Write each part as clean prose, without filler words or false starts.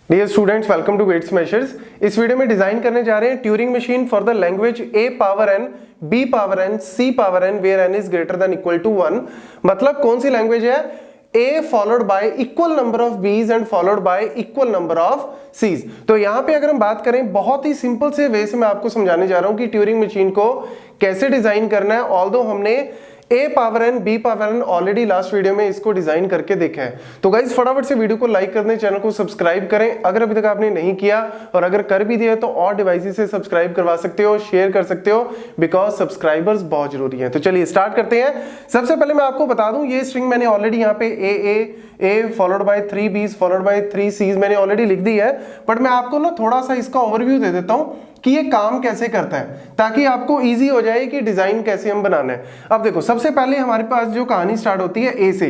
Dear students, welcome to weights measures. इस video में design करने जा रहे हैं Turing machine for the language a power n, b power n, c power n where n is greater than equal to 1। मतलब कौन सी language है? a followed by equal number of b's and followed by equal number of c's। तो यहां पे अगर हम बात करें, बहुत ही सिंपल से वे से मैं आपको समझाने जा रहा हूं कि ट्यूरिंग मशीन को कैसे डिजाइन करना है। ऑल्दो हमने a power n, b power n already last video में इसको डिजाइन करके देखा है। तो गाइज फटाफट से वीडियो को लाइक कर दें, चैनल को सब्सक्राइब करें अगर अभी तक आपने नहीं किया, और अगर कर भी दिया तो और डिवाइसेस से सब्सक्राइब करवा सकते हो, शेयर कर सकते हो, बिकॉज सब्सक्राइबर्स बहुत जरूरी है। तो चलिए स्टार्ट करते हैं। सबसे पहले मैं आपको बता दूं, ये स्ट्रिंग मैंने ऑलरेडी यहाँ पे a followed bye 3 b's followed by 3 c's मैंने ऑलरेडी लिख दी है, बट मैं आपको ना थोड़ा सा इसका ओवरव्यू दे देता हूं कि ये काम कैसे करता है, ताकि आपको इजी हो जाए कि डिजाइन कैसे हम बनाना है। अब देखो, सबसे पहले हमारे पास जो कहानी स्टार्ट होती है ए से।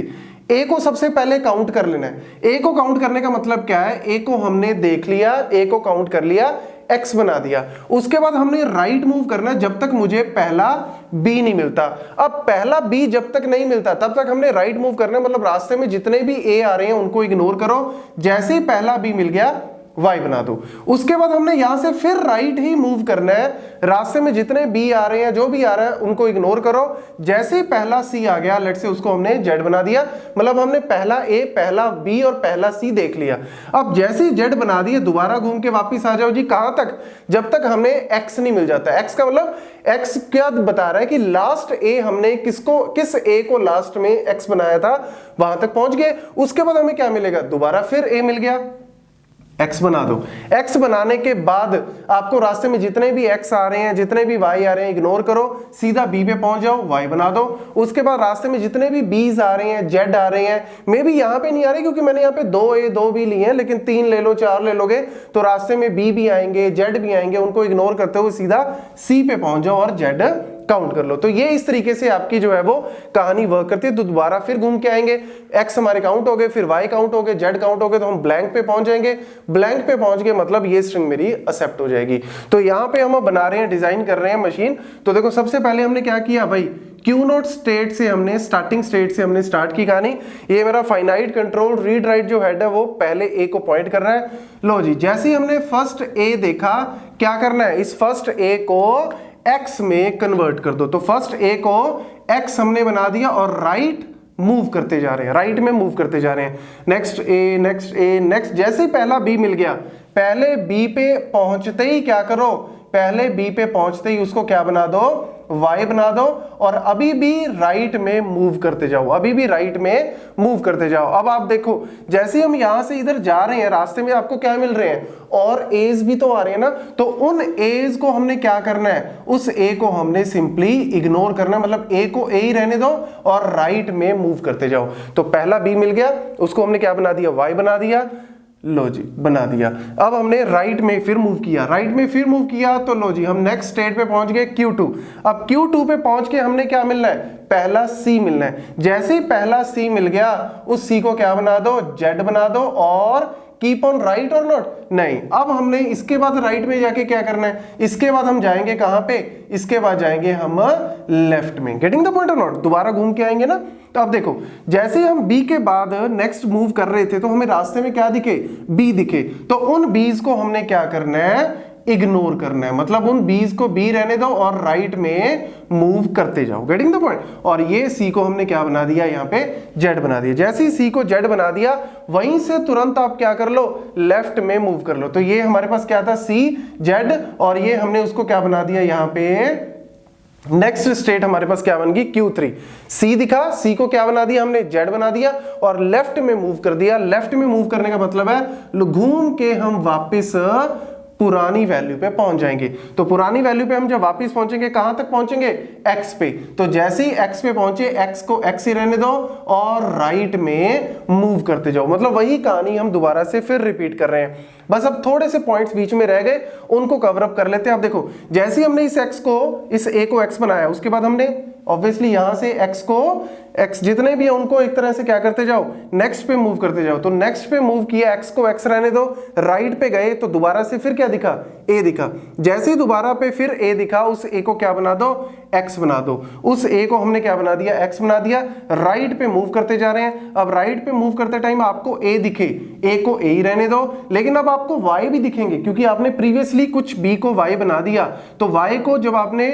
ए को सबसे पहले काउंट कर लेना है। ए को काउंट करने का मतलब क्या है? ए को हमने देख लिया, ए को काउंट कर लिया, एक्स बना दिया। उसके बाद हमने राइट मूव करना है जब तक मुझे पहला बी नहीं मिलता। अब पहला बी जब तक नहीं मिलता तब तक हमने राइट मूव करना है, मतलब रास्ते में जितने भी ए आ रहे हैं उनको इग्नोर करो। जैसे ही पहला बी मिल गया, वाई बना दो। उसके बाद हमने यहां से फिर राइट ही मूव करना है, रास्ते में जितने बी आ रहे हैं, जो भी आ रहा है उनको इग्नोर करो। जैसे ही पहला सी आ गया, लेट से उसको हमने जेड बना दिया, मतलब हमने पहला ए, पहला बी और पहला सी देख लिया। अब जैसे ही जेड बना दिया, दोबारा घूम के वापिस आ जाओ जी। कहां तक? जब तक हमें एक्स नहीं मिल जाता। एक्स का मतलब, एक्स क्या बता रहा है कि लास्ट ए हमने किस ए को लास्ट में एक्स बनाया था, वहां तक पहुंच गए। उसके बाद हमें क्या मिलेगा? दोबारा फिर ए मिल गया, एक्स बना दो। एक्स बनाने के बाद आपको रास्ते में जितने भी एक्स आ रहे हैं, जितने भी वाई आ रहे हैं, इग्नोर करो, सीधा बी पे पहुंच जाओ, वाई बना दो। उसके बाद रास्ते में जितने भी बीज आ रहे हैं, जेड आ रहे हैं, मे बी यहां पे नहीं आ रहे क्योंकि मैंने यहाँ पे 2 ए 2 बी लिए हैं, लेकिन 3 ले लो, 4 ले लोगे तो रास्ते में बी भी आएंगे, जेड भी आएंगे, उनको इग्नोर करते हुए सीधा सी पे पहुंच जाओ और जेड काउंट कर लो। तो ये इस तरीके से आपकी जो है वो कहानी वर्क करती है। तो दोबारा फिर घूम के आएंगे, एक्स हमारे काउंट हो गए, फिर वाई काउंट हो गए, जेड काउंट हो गए, तो हम ब्लैंक पे पहुंच जाएंगे। ब्लैंक पे पहुंच गए मतलब ये स्ट्रिंग मेरी एक्सेप्ट हो जाएगी। तो यहां पे हम बना रहे हैं, डिजाइन कर रहे हैं मशीन। तो देखो, सबसे पहले हमने क्या किया भाई, क्यू नोट स्टेट से हमने, स्टार्टिंग स्टेट से हमने स्टार्ट की कहानी। ये मेरा फाइनाइट कंट्रोल रीड राइट जो हेड है वो पहले ए को पॉइंट कर रहा है। लो जी, जैसे ही हमने फर्स्ट ए देखा, क्या करना है? इस फर्स्ट ए को एक्स में कन्वर्ट कर दो। तो फर्स्ट ए को एक्स हमने बना दिया और राइट मूव करते जा रहे हैं, राइट में मूव करते जा रहे हैं। नेक्स्ट ए, नेक्स्ट ए, नेक्स्ट। जैसे ही पहला बी मिल गया, पहले बी पे पहुंचते ही क्या करो? पहले बी पे पहुंचते ही उसको क्या बना दो? वाई बना दो, और अभी भी राइट में मूव करते जाओ, अभी भी राइट में मूव करते जाओ। अब आप देखो, जैसे हम यहां से इधर जा रहे हैं, रास्ते में आपको क्या मिल रहे हैं? और एज भी तो आ रहे हैं ना। तो उन एज को हमने क्या करना है? उस ए को हमने सिंपली इग्नोर करना है, मतलब ए को ए ही रहने दो और राइट में मूव करते जाओ। तो पहला बी मिल गया, उसको हमने क्या बना दिया? वाई बना दिया। लो जी, बना दिया। अब हमने राइट में फिर मूव किया, राइट में फिर मूव किया, तो लो जी, हम नेक्स्ट स्टेट पे पहुंच गए, Q2। अब Q2 पे पहुंच के हमने क्या मिलना है? पहला C मिलना है। जैसे ही पहला C मिल गया, उस C को क्या बना दो? Z बना दो, और कीप ऑन राइट और नॉट? नहीं। अब हमने इसके बाद राइट में जाके क्या करना है? इसके बाद हम जाएंगे कहां पे? इसके बाद जाएंगे हम लेफ्ट में। गेटिंग द पॉइंट और नॉट? दोबारा घूम के आएंगे ना। तो अब देखो, जैसे हम बी के बाद नेक्स्ट मूव कर रहे थे, तो हमें रास्ते में क्या दिखे? बी दिखे। तो उन बीज को हमने क्या करना है? इग्नोर करना है, मतलब उन बीज को बी रहने दो और राइट में मूव करते जाओ। Getting the point? और ये सी को हमने क्या बना दिया? यहाँ पे जेड बना दिया। जैसे ही सी को जेड बना दिया, वहीं से तुरंत आप क्या कर लो? लेफ्ट में मूव कर लो। तो ये हमारे पास क्या था? सी जेड, और ये हमने उसको क्या बना दिया? यहाँ पे नेक्स्ट स्टेट हमारे पास क्या बन गई? Q3। सी दिखा, सी को क्या बना दिया हमने? जेड बना दिया, और लेफ्ट में मूव कर दिया। लेफ्ट में मूव करने का मतलब है घूम के हम वापस पुरानी वैल्यू पे पहुंच जाएंगे। तो पुरानी वैल्यू पे हम जब वापस पहुंचेंगे, कहां तक पहुंचेंगे? एक्स पे। तो जैसे ही एक्स पे पहुंचे, एक्स को एक्स ही रहने दो और राइट में मूव करते जाओ। मतलब वही कहानी हम दोबारा से फिर रिपीट कर रहे हैं, बस अब थोड़े से पॉइंट्स बीच में रह गए, उनको कवर अप कर लेते हैं। अब देखो, जैसे ही हमने इस एक्स को, इस ए को एक्स बनाया, उसके बाद हमने ऑब्वियसली यहां से एक्स को एक्स जितने भी है उनको एक तरह से क्या करते जाओ, नेक्स्ट पे मूव करते जाओ। तो नेक्स्ट पे मूव किया, एक्स को एक्स रहने दो, राइट पे गए तो दोबारा से फिर क्या दिखा, ए दिखा। जैसे ही दोबारा पे फिर ए दिखा, उस ए को क्या बना दो, एक्स बना दो। उस ए को हमने क्या बना दिया, एक्स बना दिया। राइट पे मूव करते जा रहे हैं। अब राइट पे मूव करते टाइम आपको ए दिखे, ए को ए ही रहने दो, लेकिन अब आपको वाई भी दिखेंगे क्योंकि आपने प्रीवियसली कुछ बी को वाई बना दिया। तो वाई को जब आपने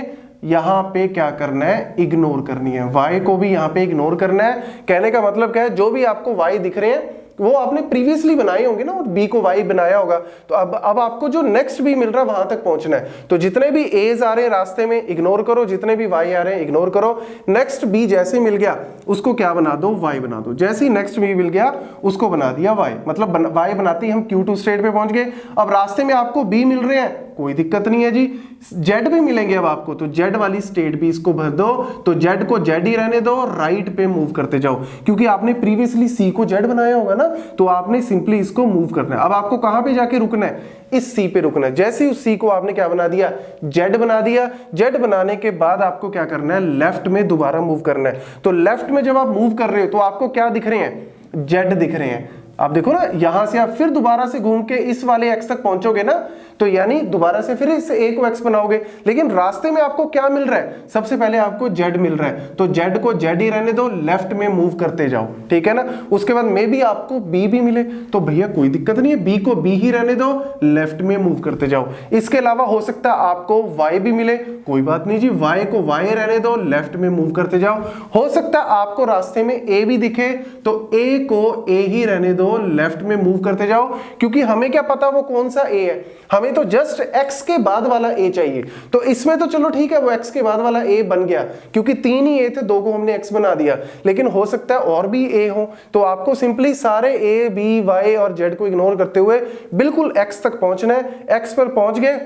यहां पे क्या करना है, इग्नोर करनी है। वाई को भी यहां पे इग्नोर करना है। कहने का मतलब क्या है, जो भी आपको वाई दिख रहे हैं वो आपने प्रीवियसली बनाए होंगे ना, और बी को वाई बनाया होगा। तो अब आपको जो नेक्स्ट बी मिल रहा है वहां तक पहुंचना है। तो जितने भी एज आ रहे हैं रास्ते में इग्नोर करो, जितने भी वाई आ रहे हैं इग्नोर करो। नेक्स्ट बी जैसे मिल गया उसको क्या बना दो, वाई बना दो। जैसे ही नेक्स्ट बी मिल गया उसको बना दिया वाई, मतलब वाई बनाते ही हम Q2 स्टेट पे पहुंच गए। अब रास्ते में आपको बी मिल रहे हैं, कोई दिक्कत नहीं है जी। जेड भी मिलेंगे अब आपको, तो जेड वाली स्टेट भी इसको भर दो। तो जेड को जेड ही रहने दो, राइट पे मूव करते जाओ क्योंकि आपने प्रीवियसली सी को जेड बनाया होगा ना, तो आपने सिंपली इसको मूव करना है। अब आपको कहां पे जाके रुकना है, इस सी पे रुकना है। जैसे ही उस सी को आपने क्या बना दिया, जेड बना दिया। जेड बनाने के बाद आपको क्या करना है, लेफ्ट में दोबारा मूव करना है। तो लेफ्ट में जब आप मूव कर रहे हो तो आपको क्या दिख रहे हैं, जेड दिख रहे हैं। आप देखो ना, यहां से आप फिर दोबारा से घूम के इस वाले एक्स तक पहुंचोगे ना, तो यानी दोबारा से फिर इस ए को एक्स बनाओगे। लेकिन रास्ते में आपको क्या मिल रहा है, सबसे पहले आपको जेड मिल रहा है, तो जेड को जेड ही रहने दो, लेफ्ट में मूव करते जाओ, ठीक है ना। उसके बाद मे बी आपको बी भी मिले, तो भैया कोई दिक्कत नहीं है, बी को बी ही रहने दो, लेफ्ट में मूव करते जाओ। इसके अलावा हो सकता है आपको वाई भी मिले, कोई बात नहीं जी, वाई को वाई रहने दो, लेफ्ट में मूव करते जाओ। हो सकता है आपको रास्ते में ए भी दिखे, तो ए को ए ही रहने दो, लेफ्ट में मूव करते जाओ। क्योंकि हमें क्या पता वो कौन सा ए है, हमें तो जस्ट एक्स के बाद वाला ए चाहिए। तो इसमें तो चलो ठीक है, वो एक्स के बाद वाला ए बन गया क्योंकि 3 ही ए थे, 2 को हमने एक्स बना दिया। लेकिन हो सकता है और भी ए हो, तो आपको सिंपली सारे ए बी वाई और जेड को इग्नोर करते हुए बिल्कुल एक्स तक पहुंचना है। एक्स पर पहुंच गए,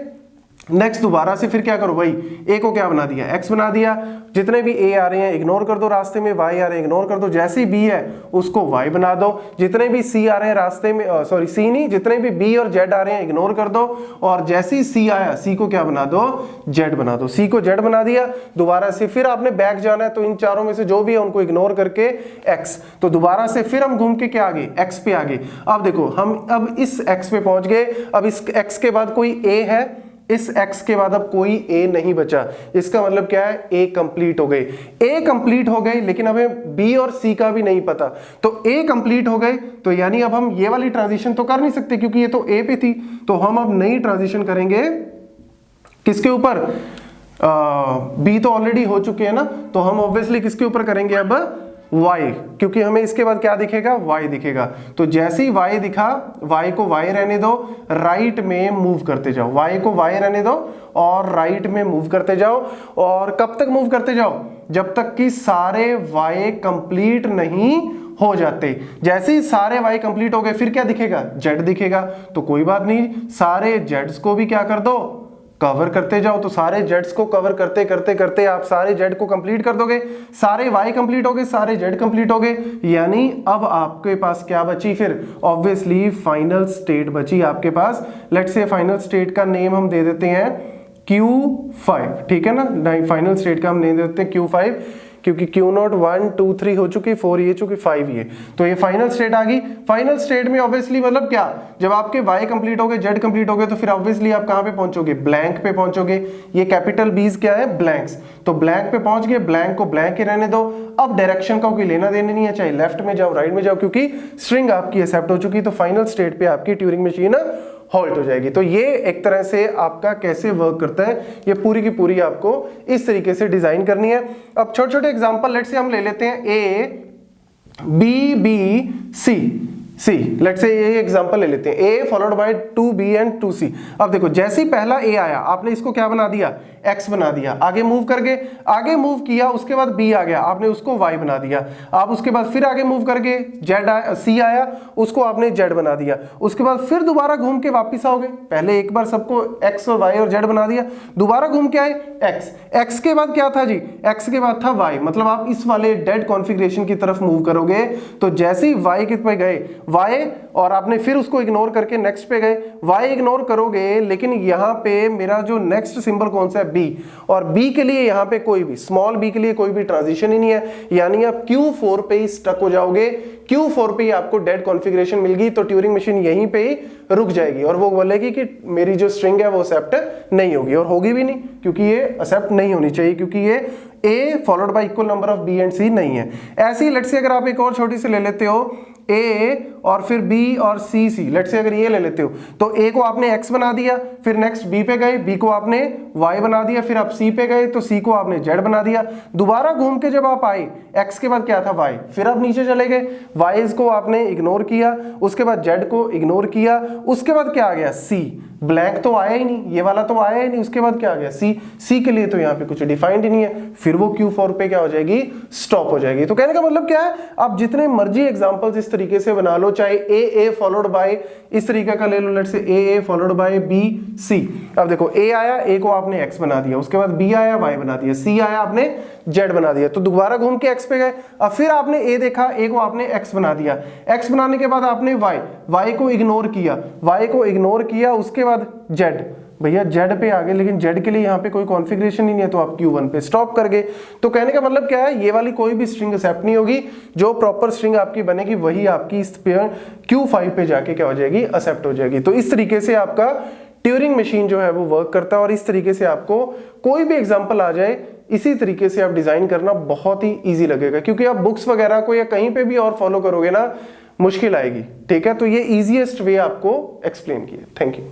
नेक्स्ट दोबारा से फिर क्या करो भाई, ए को क्या बना दिया, एक्स बना दिया। जितने भी ए आ रहे हैं इग्नोर कर दो, रास्ते में वाई आ रहे हैं इग्नोर कर दो। जैसे ही बी है उसको वाई बना दो। जितने भी सी आ रहे हैं रास्ते में, सॉरी सी नहीं, जितने भी बी और जेड आ रहे हैं इग्नोर कर दो। और जैसे ही सी आया, सी को क्या बना दो, जेड बना दो। सी को जेड बना दिया, दोबारा से फिर आपने बैक जाना है, तो इन चारों में से जो भी है उनको इग्नोर करके एक्स। तो दोबारा से फिर हम घूम के क्या आ गए, एक्स पे आ गए। अब देखो हम अब इस एक्स पे पहुंच गए। अब इस एक्स के बाद कोई ए है, इस x के बाद अब कोई a नहीं बचा। इसका मतलब क्या है, a कंप्लीट हो गई। a कंप्लीट हो गई, लेकिन हमें b और c का भी नहीं पता। तो a कंप्लीट हो गए, तो यानी अब हम ये वाली ट्रांजिशन तो कर नहीं सकते क्योंकि ये तो a पे थी। तो हम अब नई ट्रांजिशन करेंगे किसके ऊपर, b तो ऑलरेडी हो चुके हैं ना, तो हम ऑब्वियसली किसके ऊपर करेंगे अब, y, क्योंकि हमें इसके बाद क्या दिखेगा, y दिखेगा। तो जैसे ही y दिखा, y को y रहने दो, राइट में मूव करते जाओ। y को y रहने दो और राइट में मूव करते जाओ। और कब तक मूव करते जाओ, जब तक कि सारे y कंप्लीट नहीं हो जाते। जैसे ही सारे y कंप्लीट हो गए, फिर क्या दिखेगा, z दिखेगा। तो कोई बात नहीं, सारे z's को भी क्या कर दो, कवर करते जाओ। तो सारे जेड्स को कवर करते करते करते आप सारे जेड को कंप्लीट कर दोगे। सारे वाई कंप्लीट हो गए, सारे जेड कंप्लीट हो गए। यानी अब आपके पास क्या बची, फिर ऑब्वियसली फाइनल स्टेट बची आपके पास। लेट्स से फाइनल स्टेट का नेम हम दे देते हैं Q5, ठीक है ना। फाइनल स्टेट का हम नेम दे देते हैं Q5, क्योंकि Q0 1 2 3 हो चुकी, 4 ये चुकी, 5 ये, तो ये फाइनल स्टेट आ गई। फाइनल स्टेट में ऑब्वियसली मतलब क्या, जब आपके y कंप्लीट हो गए, z कंप्लीट हो गए, तो फिर ऑब्वियसली आप कहां पे पहुंचोगे, ब्लैंक पे पहुंचोगे। ये कैपिटल बीज क्या है, ब्लैंक्स। तो ब्लैंक पे पहुंच गए, ब्लैंक को ब्लैंक ही रहने दो। अब डायरेक्शन का कोई लेना देना नहीं है, चाहे लेफ्ट में जाओ राइट में जाओ, क्योंकि स्ट्रिंग आपकी एक्सेप्ट हो चुकी। तो फाइनल स्टेट पे आपकी ट्यूरिंग मशीन हॉल्ट हो जाएगी। तो ये एक तरह से आपका कैसे वर्क करता है, ये पूरी की पूरी आपको इस तरीके से डिजाइन करनी है। अब छोटे छोटे एग्जांपल लेट्स से हम ले लेते हैं, A B B C C, let's say ये एग्जांपल ले लेते हैं, A followed bye 2B and 2C। अब देखो जैसे ही पहला A आया, आपने इसको क्या बना दिया, X बना दिया। आगे मूव करके, आगे मूव किया, उसके बाद B आ गया, आपने उसको Y बना दिया। आप उसके बाद फिर आगे मूव करके C आया, उसको आपने Z बना दिया। उसके बाद फिर दोबारा घूम के वापिस आओगे, पहले एक बार सबको X और Y और Z बना दिया, दोबारा घूम के आए X के बाद क्या था जी, X के बाद था Y। मतलब आप इस वाले डेड कॉन्फ़िगरेशन की तरफ मूव करोगे। तो जैसे ही Y के पे गए, y और आपने फिर उसको इग्नोर करके नेक्स्ट पे गए, y इग्नोर करोगे लेकिन यहाँ पे मेरा जो नेक्स्ट सिंबल कौन सा है b, और b के लिए यहाँ पे कोई भी स्मॉल b के लिए कोई भी ट्रांजिशन ही नहीं है, यानी आप Q4 पे ही स्टक हो जाओगे, Q4 पे ही आपको डेड कॉन्फ़िगरेशन मिल गई, तो ट्यूरिंग मशीन यहीं पे ही रुक जाएगी और वो बोलेगी कि मेरी जो स्ट्रिंग है वो एक्सेप्ट नहीं होगी, और होगी भी नहीं क्योंकि ये एक्सेप्ट नहीं होनी चाहिए, क्योंकि ये a followed by equal number of b and c नहीं है। ऐसे ही लेट्स से अगर आप एक और छोटी सी ले लेते हो a और फिर b और c c, लेट्स से अगर ये ले लेते हो तो a को आपने x बना दिया, फिर नेक्स्ट b पे गए, b को आपने y बना दिया, फिर आप c पे गए तो c को आपने z बना दिया, दोबारा घूम के जब आप आए x के बाद क्या था y, फिर आप नीचे चले गए, y को आपने इग्नोर किया, उसके बाद z को इग्नोर किया, उसके बाद क्या आ गया c, ब्लैंक तो आया ही नहीं, ये वाला तो आया ही नहीं, उसके बाद क्या आ गया c के लिए तो यहाँ पे कुछ डिफाइंड ही नहीं है, फिर वो Q4 पे क्या हो जाएगी, स्टॉप हो जाएगी। तो कहने का मतलब क्या है, आप जितने मर्जी एग्जांपल्स इस तरीके से बना लो, चाहे a फॉलोड बाय इस तरीके का ले लो, let's say a followed by b c, अब देखो a आया, a को आपने x बना दिया, उसके बाद b आया y बना दिया, c आया आपने z बना दिया, तो दोबारा घूम के x पे गए, अब फिर आपने a देखा, a को आपने x बना दिया, x बनाने के बाद आपने y को इग्नोर किया, उसके बाद z, भैया z पे आ गए, लेकिन z के लिए यहाँ पे कोई कॉन्फ़िगरेशन ही नहीं है, तो आप Q1 पे स्टॉप कर गए। तो कहने का मतलब क्या है, ये वाली कोई भी स्ट्रिंग एक्सेप्ट नहीं होगी, जो प्रॉपर स्ट्रिंग आपकी बनेगी वही आपकी इस Q5 पे जाके क्या हो जाएगी, एक्सेप्ट हो जाएगी। तो इस तरीके से आपका ट्यूरिंग मशीन जो है वो वर्क करता है, और इस तरीके से आपको कोई भी एग्जांपल आ जाए इसी तरीके से आप डिजाइन करना बहुत ही इजी लगेगा, क्योंकि आप बुक्स वगैरह को या कहीं पे भी और फॉलो करोगे ना मुश्किल आएगी। ठीक है, तो ये इजीएस्ट वे आपको एक्सप्लेन किया। Thank you.